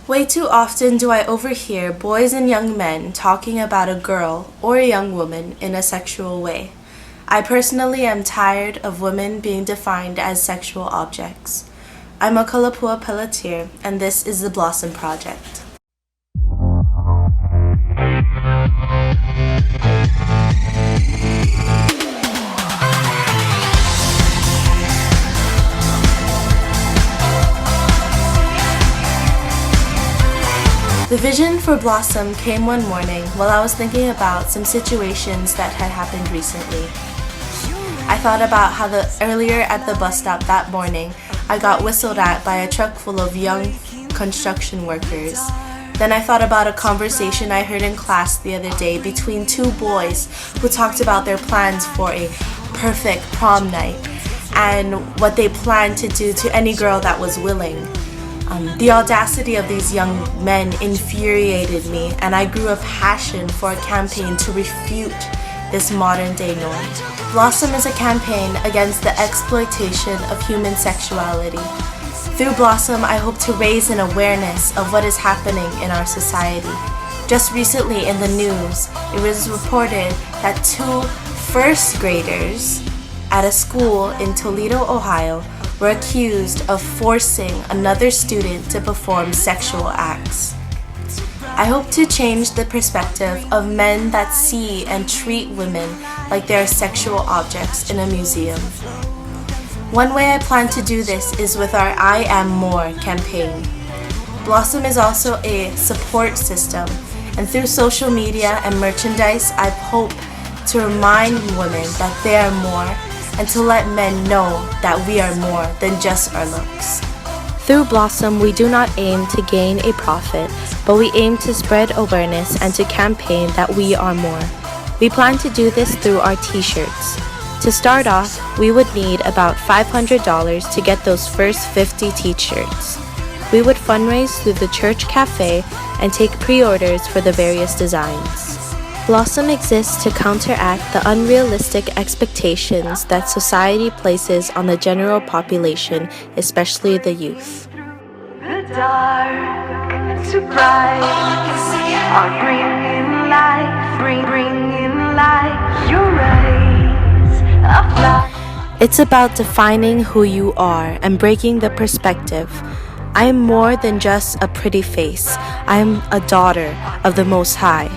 Way too often do I overhear boys and young men talking about a girl or a young woman in a sexual way. I personally am tired of women being defined as sexual objects. I'm a Kalapua Pelletier, and this is The Blossom Project. The vision for Blossom came one morning while I was thinking about some situations that had happened recently. I thought about how earlier at the bus stop that morning, I got whistled at by a truck full of young construction workers. Then I thought about a conversation I heard in class the other day between two boys who talked about their plans for a perfect prom night and what they planned to do to any girl that was willing. The audacity of these young men infuriated me, and I grew a passion for a campaign to refute this modern-day norm. Blossom is a campaign against the exploitation of human sexuality. Through Blossom, I hope to raise an awareness of what is happening in our society. Just recently in the news, it was reported that two first graders at a school in Toledo, Ohio, were accused of forcing another student to perform sexual acts. I hope to change the perspective of men that see and treat women like they are sexual objects in a museum. One way I plan to do this is with our I Am More campaign. Blossom is also a support system, and through social media and merchandise, I hope to remind women that they are more, and to let men know that we are more than just our looks. Through Blossom, we do not aim to gain a profit, but we aim to spread awareness and to campaign that we are more. We plan to do this through our t-shirts. To start off, we would need about $500 to get those first 50 t-shirts. We would fundraise through the church cafe and take pre-orders for the various designs. Blossom exists to counteract the unrealistic expectations that society places on the general population, especially the youth. The dark to bright are bringing light, bringing light. Your rays of light. It's about defining who you are and breaking the perspective. I am more than just a pretty face. I am a daughter of the Most High.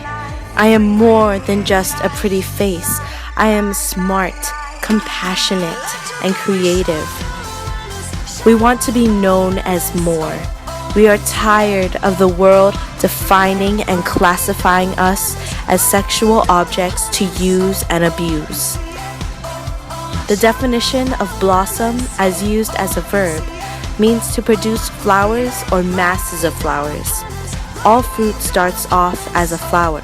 I am more than just a pretty face. I am smart, compassionate, and creative. We want to be known as more. We are tired of the world defining and classifying us as sexual objects to use and abuse. The definition of blossom, as used as a verb, means to produce flowers or masses of flowers. All fruit starts off as a flower.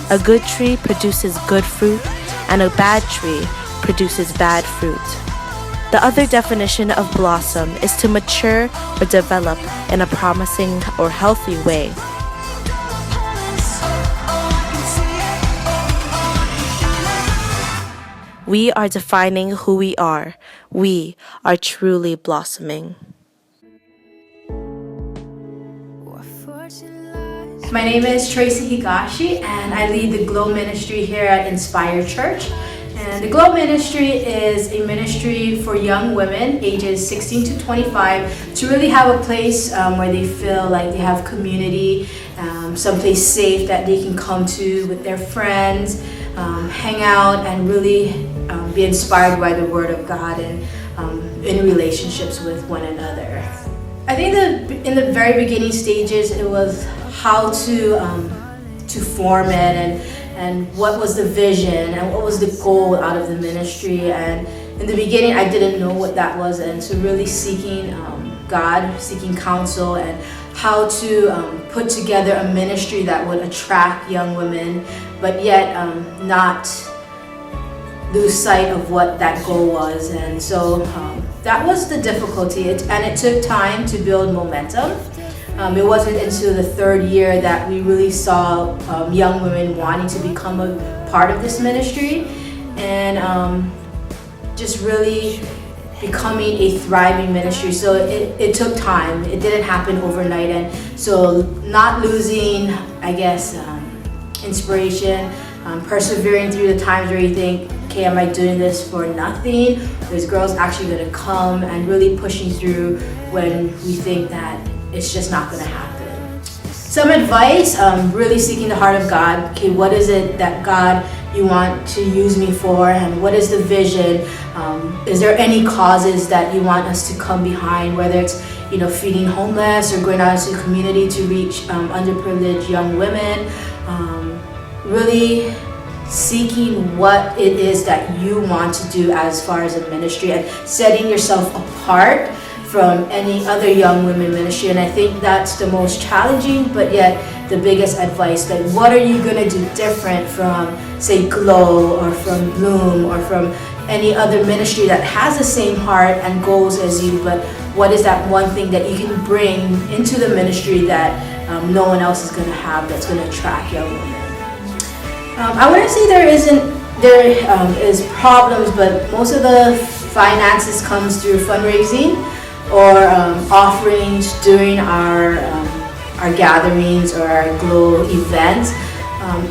A good tree produces good fruit, and a bad tree produces bad fruit. The other definition of blossom is to mature or develop in a promising or healthy way. We are defining who we are. We are truly blossoming. My name is Tracy Higashi, and I lead the Glow Ministry here at Inspire Church. And the Glow Ministry is a ministry for young women ages 16 to 25 to really have a place where they feel like they have community, someplace safe that they can come to with their friends, hang out, and really be inspired by the Word of God and in relationships with one another. I think that in the very beginning stages, it was how to form it and what was the vision and what was the goal out of the ministry. And in the beginning, I didn't know what that was, and so really seeking God, seeking counsel, and how to put together a ministry that would attract young women, but yet not lose sight of what that goal was. And so that was the difficulty, and it took time to build momentum. It wasn't until the third year that we really saw young women wanting to become a part of this ministry, and just really becoming a thriving ministry. So it took time. It didn't happen overnight. And so not losing, I guess, inspiration, persevering through the times where you think, okay, am I doing this for nothing? This girl's actually gonna come, and really pushing through when we think that it's just not gonna happen. Some advice, really seeking the heart of God. Okay, what is it that God you want to use me for, and what is the vision? Is there any causes that you want us to come behind, whether it's feeding homeless or going out into the community to reach underprivileged young women? Really seeking what it is that you want to do as far as a ministry, and setting yourself apart from any other young women ministry. And I think that's the most challenging, but yet the biggest advice. That what are you going to do different from, say, Glow or from Bloom or from any other ministry that has the same heart and goals as you, but what is that one thing that you can bring into the ministry that no one else is going to have, that's going to attract young women? I wouldn't say there is problems, but most of the finances comes through fundraising or offerings during our gatherings or our Glow events.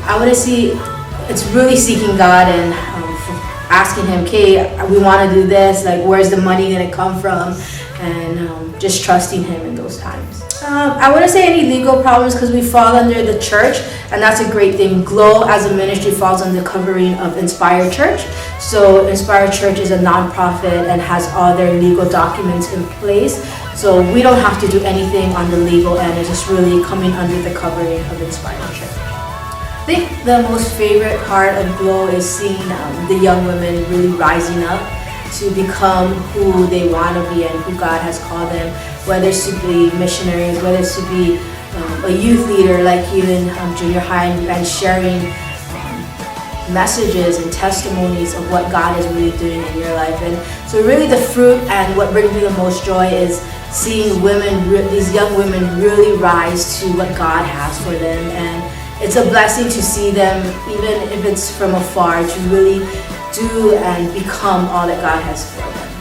I want to see it's really seeking God and asking Him, okay, we want to do this, like where's the money going to come from, and just trusting Him in those times. I wouldn't say any legal problems because we fall under the church, and that's a great thing. Glow as a ministry falls under the covering of Inspire Church. So Inspire Church is a nonprofit and has all their legal documents in place. So we don't have to do anything on the legal end. It's just really coming under the covering of Inspire Church. I think the most favorite part of Glow is seeing the young women really rising up to become who they want to be and who God has called them, whether it's to be missionaries, whether it's to be a youth leader like you in junior high, and sharing messages and testimonies of what God is really doing in your life. And so really the fruit and what brings me the most joy is seeing women, these young women, really rise to what God has for them. And it's a blessing to see them, even if it's from afar, to really do and become all that God has for them.